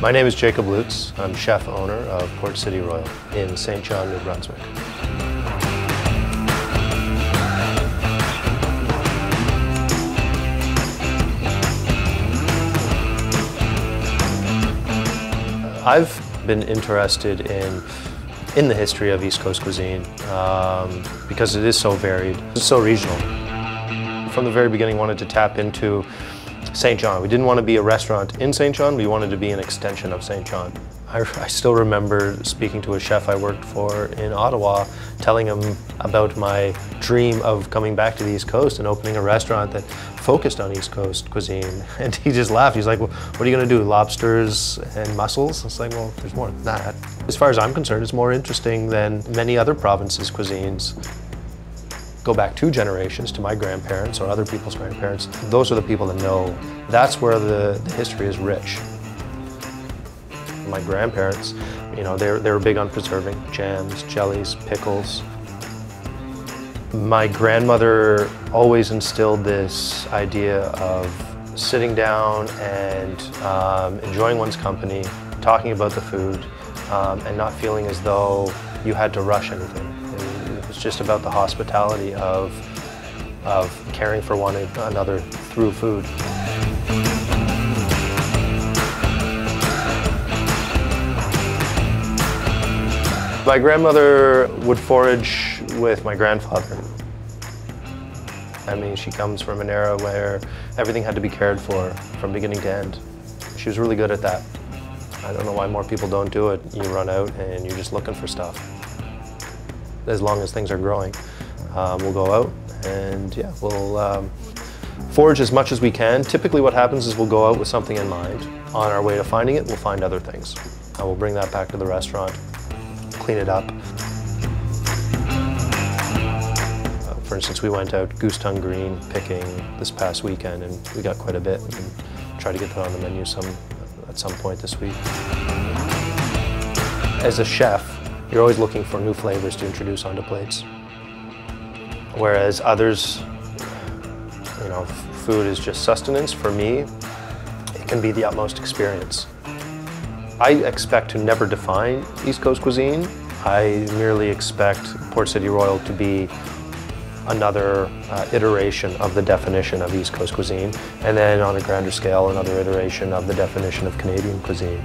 My name is Jakob Lutes. I'm chef owner of Port City Royal in St. John, New-Brunswick. I've been interested in the history of East Coast cuisine because it is so varied, it's so regional. From the very beginning, wanted to tap into St. John. We didn't want to be a restaurant in St. John, we wanted to be an extension of St. John. I still remember speaking to a chef I worked for in Ottawa, telling him about my dream of coming back to the East Coast and opening a restaurant that focused on East Coast cuisine. And he just laughed. He's like, well, what are you going to do, lobsters and mussels? It's like, well, there's more than that. As far as I'm concerned, it's more interesting than many other provinces' cuisines. Go back 2 generations to my grandparents or other people's grandparents. Those are the people that know. That's where the history is rich. My grandparents, you know, they were big on preserving jams, jellies, pickles. My grandmother always instilled this idea of sitting down and enjoying one's company, talking about the food, and not feeling as though you had to rush anything. It was just about the hospitality of caring for one another through food. My grandmother would forage with my grandfather. I mean, she comes from an era where everything had to be cared for from beginning to end. She was really good at that. I don't know why more people don't do it. You run out and you're just looking for stuff. As long as things are growing, we'll go out and yeah, we'll forage as much as we can. Typically what happens is we'll go out with something in mind. On our way to finding it, we'll find other things. I will bring that back to the restaurant, clean it up. For instance, we went out goose tongue green picking this past weekend and we got quite a bit and try to get that on the menu at some point this week. As a chef, you're always looking for new flavors to introduce onto plates. Whereas others, you know, food is just sustenance. For me, it can be the utmost experience. I expect to never define East Coast cuisine. I merely expect Port City Royal to be another iteration of the definition of East Coast cuisine, and then on a grander scale, another iteration of the definition of Canadian cuisine.